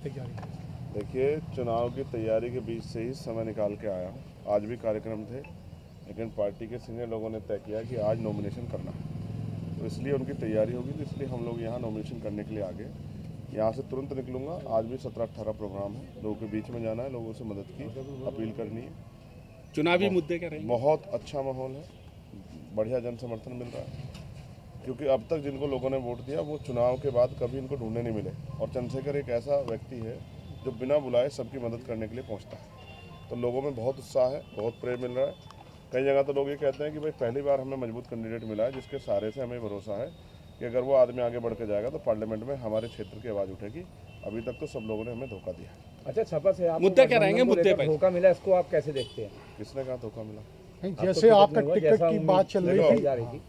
तैयारी? देखिए, चुनाव की तैयारी के बीच से ही समय निकाल के आया हूँ। आज भी कार्यक्रम थे, लेकिन पार्टी के सीनियर लोगों ने तय किया कि आज नॉमिनेशन करना है, तो इसलिए उनकी तैयारी होगी, तो इसलिए हम लोग यहाँ नॉमिनेशन करने के लिए आ गए। यहाँ से तुरंत निकलूँगा। आज भी 17-18 प्रोग्राम है, लोगों के बीच में जाना है, लोगों से मदद की अपील करनी है। चुनावी मुद्दे क्या रहेंगे? बहुत अच्छा माहौल है, बढ़िया जन समर्थन मिल रहा है, क्योंकि अब तक जिनको लोगों ने वोट दिया वो चुनाव के बाद कभी इनको ढूंढने नहीं मिले। और चंद्रशेखर एक ऐसा व्यक्ति है जो बिना बुलाए सबकी मदद करने के लिए पहुंचता है, तो लोगों में बहुत उत्साह है, बहुत प्रेम मिल रहा है। कई जगह तो लोग ये कहते हैं कि भाई पहली बार हमें मजबूत कैंडिडेट मिला है, जिसके सारे से हमें भरोसा है कि अगर वो आदमी आगे बढ़ के जाएगा तो पार्लियामेंट में हमारे क्षेत्र की आवाज़ उठेगी। अभी तक तो सब लोगों ने हमें धोखा दिया। अच्छा, छपा से आप मुद्दे क्या रहेंगे? मुद्दे पे धोखा मिला, इसको आप कैसे देखते हैं? किसने कहा धोखा मिला? नहीं, जैसे आपका टिकट की बात चल रही थी, जा रही थी।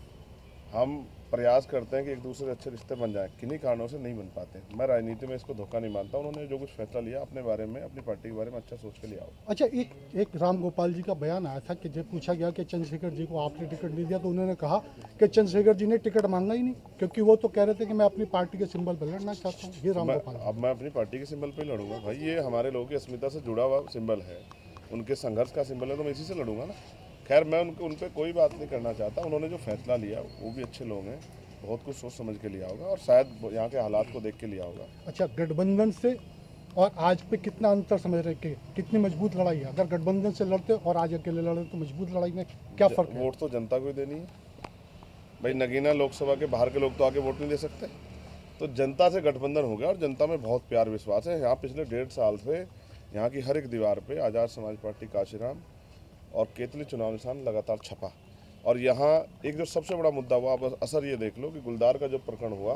हम प्रयास करते हैं कि एक दूसरे से अच्छे रिश्ते बन जाएं, किन्हीं कारणों से नहीं बन पाते। मैं राजनीति में इसको धोखा नहीं मानता। उन्होंने जो कुछ फैसला लिया अपने बारे में, अपनी पार्टी के बारे में अच्छा सोच के लिया हो। अच्छा, एक राम गोपाल जी का बयान आया था कि जब पूछा गया कि चंद्रशेखर जी को आपने टिकट नहीं दिया, तो उन्होंने कहा कि चंद्रशेखर जी ने टिकट मांगा ही नहीं, क्योंकि वो तो कह रहे थे कि मैं अपनी पार्टी के सिंबल पर लड़ना चाहता हूँ। ये राम गोपाल। अब मैं अपनी पार्टी के सिंबल पर लड़ूंगा भाई, ये हमारे लोगों की अस्मिता से जुड़ा हुआ सिंबल है, उनके संघर्ष का सिंबल है, तो मैं इसी से लड़ूंगा ना। खैर, मैं उन पर कोई बात नहीं करना चाहता। उन्होंने जो फैसला लिया वो भी अच्छे लोग हैं, बहुत कुछ सोच समझ के लिया होगा और शायद यहाँ के हालात को देख के लिया होगा। अच्छा, गठबंधन से और आज पे कितना अंतर समझ रहे कि कितनी मजबूत लड़ाई है? अगर गठबंधन से लड़ते और आज अकेले लड़े तो मजबूत लड़ाई में क्या फर्क है? वोट तो जनता को ही देनी है भाई। नगीना लोकसभा के बाहर के लोग तो आके वोट नहीं दे सकते, तो जनता से गठबंधन हो गया और जनता में बहुत प्यार विश्वास है। यहाँ पिछले 1.5 साल से यहाँ की हर एक दीवार पे आज़ाद समाज पार्टी काशीराम और केतली चुनाव निशान लगातार छपा। और यहाँ एक जो सबसे बड़ा मुद्दा हुआ, आप असर ये देख लो कि गुलदार का जो प्रकरण हुआ,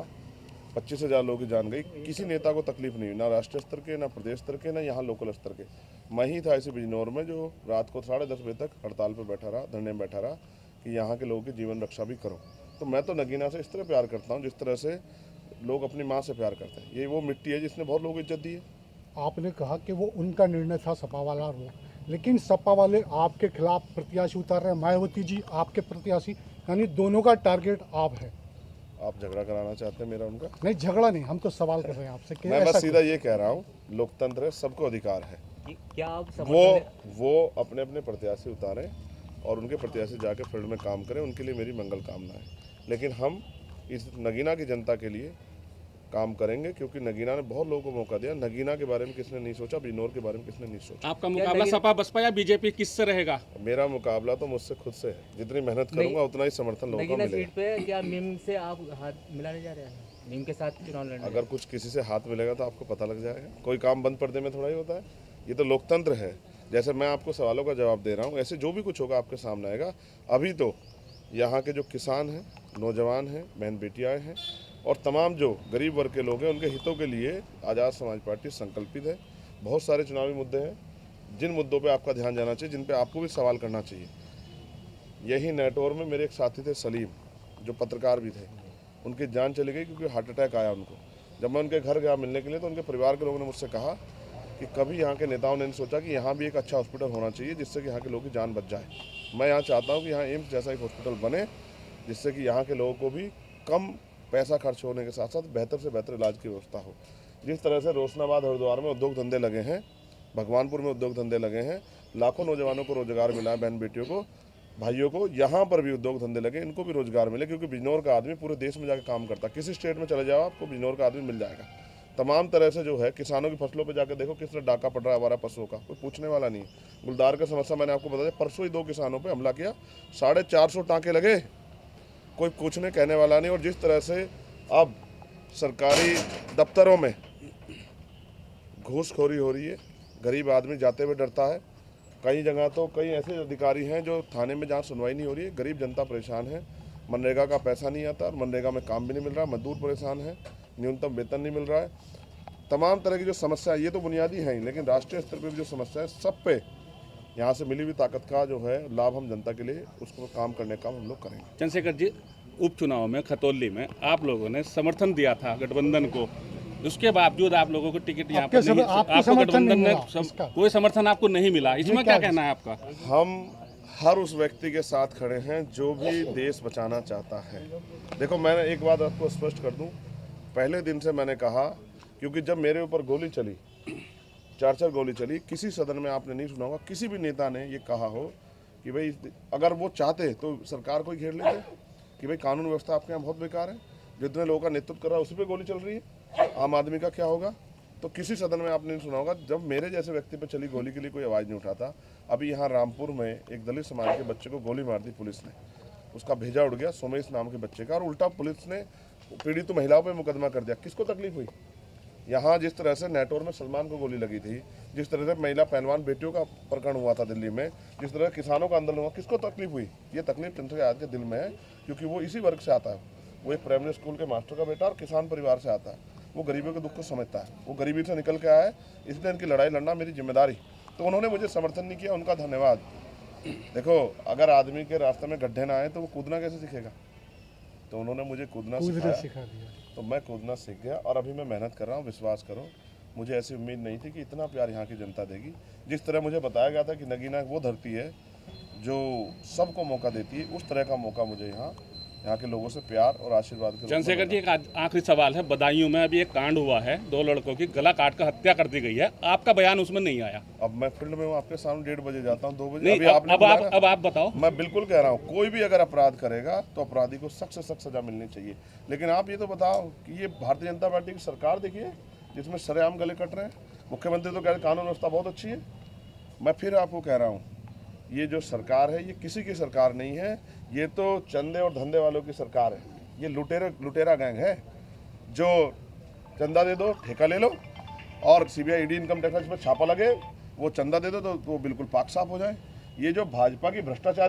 25,000 लोगों की जान गई, किसी नेता को तकलीफ नहीं हुई, ना राष्ट्रीय स्तर के, ना प्रदेश स्तर के, ना यहाँ लोकल स्तर के। मैं ही था इसी बिजनौर में जो रात को 10:30 बजे तक हड़ताल पर बैठा रहा, धरने में बैठा रहा कि यहाँ के लोगों की जीवन रक्षा भी करो। तो मैं तो नगीना से इस तरह प्यार करता हूँ जिस तरह से लोग अपनी माँ से प्यार करते हैं। ये वो मिट्टी है जिसने बहुत लोगों को इज्जत दी है। आपने कहा कि वो उनका निर्णय था, सपा वाला वो, लेकिन सपा वाले आपके खिलाफ प्रत्याशी उतार रहे हैं, मायावती जी आपके प्रत्याशी, यानी दोनों का टारगेट आप है। आप झगड़ा कराना चाहते हैं मेरा उनका? नहीं, झगड़ा नहीं, हम तो सवाल कर रहे हैं आपसे कि मैं ऐसा बस सीधा ये कह रहा हूँ, लोकतंत्र है, सबको अधिकार है। क्या आप वो अपने अपने प्रत्याशी उतारें और उनके प्रत्याशी जाके फील्ड में काम करें, उनके लिए मेरी मंगल कामना है। लेकिन हम इस नगीना की जनता के लिए काम करेंगे, क्योंकि नगीना ने बहुत लोगों को मौका दिया। नगीना के बारे में किसने नहीं सोचा, बिजनौर के बारे में किसने नहीं सोचा। आपका मुकाबला सपा बसपा या बीजेपी किससे रहेगा? मेरा मुकाबला तो मुझसे खुद से है। जितनी मेहनत करूंगा उतना ही समर्थन लोगों का मिलेगा। सीट पे क्या मीम से आप हाथ मिलाने जा रहे हैं? मीम के साथ चुनाव लड़ने? अगर कुछ किसी से हाथ मिलेगा तो आपको पता लग जाएगा। कोई काम बंद पर्दे में थोड़ा ही होता है, ये तो लोकतंत्र है। जैसे मैं आपको सवालों का जवाब दे रहा हूँ, ऐसे जो भी कुछ होगा आपके सामने आएगा। अभी तो यहाँ के जो किसान हैं, नौजवान हैं, बहन बेटियाँ हैं और तमाम जो गरीब वर्ग के लोग हैं, उनके हितों के लिए आज़ाद समाज पार्टी संकल्पित है। बहुत सारे चुनावी मुद्दे हैं जिन मुद्दों पे आपका ध्यान जाना चाहिए, जिन पे आपको भी सवाल करना चाहिए। यही नेटवर्क में मेरे एक साथी थे सलीम, जो पत्रकार भी थे, उनकी जान चली गई क्योंकि हार्ट अटैक आया उनको। जब मैं उनके घर गया मिलने के लिए तो उनके परिवार के लोगों ने मुझसे कहा कि कभी यहाँ के नेताओं ने नहीं सोचा कि यहाँ भी एक अच्छा हॉस्पिटल होना चाहिए जिससे कि यहाँ के लोगों की जान बच जाए। मैं यहाँ चाहता हूँ कि यहाँ एम्स जैसा एक हॉस्पिटल बने, जिससे कि यहाँ के लोगों को भी कम पैसा खर्च होने के साथ साथ बेहतर से बेहतर इलाज की व्यवस्था हो। जिस तरह से रोशनाबाद हरिद्वार में उद्योग धंधे लगे हैं, भगवानपुर में उद्योग धंधे लगे हैं, लाखों नौजवानों को रोजगार मिला है, बहन बेटियों को, भाइयों को, यहाँ पर भी उद्योग धंधे लगे, इनको भी रोजगार मिले। क्योंकि बिजनौर का आदमी पूरे देश में जाकर काम करता है, किसी स्टेट में चले जाओ आपको बिजनौर का आदमी मिल जाएगा। तमाम तरह से जो है, किसानों की फसलों पे जाकर देखो किस तरह डाका पड़ रहा है हमारा पशुओं का, कोई पूछने वाला नहीं। गुलदार का समस्या मैंने आपको बता दिया, परसों ही 2 किसानों पे हमला किया, 450 टाँके लगे, कोई पूछने कहने वाला नहीं। और जिस तरह से अब सरकारी दफ्तरों में घूसखोरी हो रही है, गरीब आदमी जाते हुए डरता है। कई जगह तो कई ऐसे अधिकारी हैं जो थाने में जहाँ सुनवाई नहीं हो रही है, गरीब जनता परेशान है, मनरेगा का पैसा नहीं आता और मनरेगा में काम भी नहीं मिल रहा, मजदूर परेशान है, न्यूनतम वेतन नहीं मिल रहा है। तमाम तरह की जो समस्या है, ये तो बुनियादी है ही, लेकिन राष्ट्रीय स्तर पर भी जो समस्या है, सब पे यहाँ से मिली हुई ताकत का जो है लाभ हम जनता के लिए उसको काम करने का हम लोग करेंगे। चंद्रशेखर जी, उपचुनाव में खतौली में आप लोगों ने समर्थन दिया था गठबंधन को, उसके बावजूद आप लोगों को टिकट यहाँ पर नहीं, आपको गठबंधन ने कोई समर्थन आपको नहीं मिला, इसमें क्या कहना है आपका? हम हर उस व्यक्ति के साथ खड़े हैं जो भी देश बचाना चाहता है। देखो, मैंने एक बात आपको स्पष्ट कर दूं, पहले दिन से मैंने कहा क्योंकि जब मेरे ऊपर गोली चली, 4 गोली चली, किसी सदन में आपने नहीं सुना होगा किसी भी नेता ने ये कहा हो कि भाई अगर वो चाहते तो सरकार को ही घेर लेते कि भाई कानून व्यवस्था आपके यहाँ बहुत बेकार है, जितने लोगों का नेतृत्व कर रहा है उसी पे गोली चल रही है, आम आदमी का क्या होगा। तो किसी सदन में आपने नहीं सुना होगा जब मेरे जैसे व्यक्ति पे चली गोली के लिए कोई आवाज़ नहीं उठाता। अभी यहाँ रामपुर में एक दलित समाज के बच्चे को गोली मार दी पुलिस ने, उसका भेजा उड़ गया सोमेश नाम के बच्चे का, और उल्टा पुलिस ने पीड़ित महिलाओं पे मुकदमा कर दिया। किसको तकलीफ हुई? यहाँ जिस तरह से नेटवर्क में सलमान को गोली लगी थी, जिस तरह से महिला पहलवान बेटियों का प्रकरण हुआ था दिल्ली में, जिस तरह किसानों का आंदोलन हुआ, किसको तकलीफ हुई? ये तकलीफ चंद्रशेखर आजाद के दिल में है, क्योंकि वो इसी वर्ग से आता है। वो एक प्राइमरी स्कूल के मास्टर का बेटा और किसान परिवार से आता है। वो गरीबों के दुख को समझता है, वो गरीबी से निकल के आया है, इसलिए इनकी लड़ाई लड़ना मेरी जिम्मेदारी। तो उन्होंने मुझे समर्थन नहीं किया, उनका धन्यवाद। देखो, अगर आदमी के रास्ते में गड्ढे ना आए तो वो कूदना कैसे सीखेगा? तो उन्होंने मुझे कूदना सिखा दिया, तो मैं कूदना सीख गया और अभी मैं मेहनत कर रहा हूँ। विश्वास करो, मुझे ऐसी उम्मीद नहीं थी कि इतना प्यार यहाँ की जनता देगी। जिस तरह मुझे बताया गया था कि नगीना वो धरती है जो सबको मौका देती है, उस तरह का मौका मुझे यहाँ के लोगों से प्यार और आशीर्वाद के रूप में चंद्रशेखर जी, एक आखिरी सवाल है। बदायूं में अभी एक कांड हुआ है, 2 लड़कों की गला काट कर हत्या कर दी गई है, आपका बयान उसमें नहीं आया। अब मैं फील्ड में हूँ, आपके सामने 1:30 बजे जाता हूँ, 2 बजे। नहीं, अभी आपने अब आप बताओ। मैं बिल्कुल कह रहा हूँ, कोई भी अगर अपराध करेगा तो अपराधी को सख्त से सख्त सजा मिलनी चाहिए। लेकिन आप ये तो बताओ कि ये भारतीय जनता पार्टी की सरकार देखिए जिसमें सरेआम गले कट रहे हैं। मुख्यमंत्री तो कह रहे कानून व्यवस्था बहुत अच्छी है। मैं फिर आपको कह रहा हूँ, ये जो सरकार है ये किसी की सरकार नहीं है, ये तो चंदे और धंधे वालों की सरकार है। ये लुटेरा गैंग है जो चंदा दे दो, ठेका ले लो, और सीबीआई ईडी इनकम टैक्स पर छापा लगे, वो चंदा दे दो तो वो बिल्कुल पाक साफ हो जाए। ये जो भाजपा की भ्रष्टाचार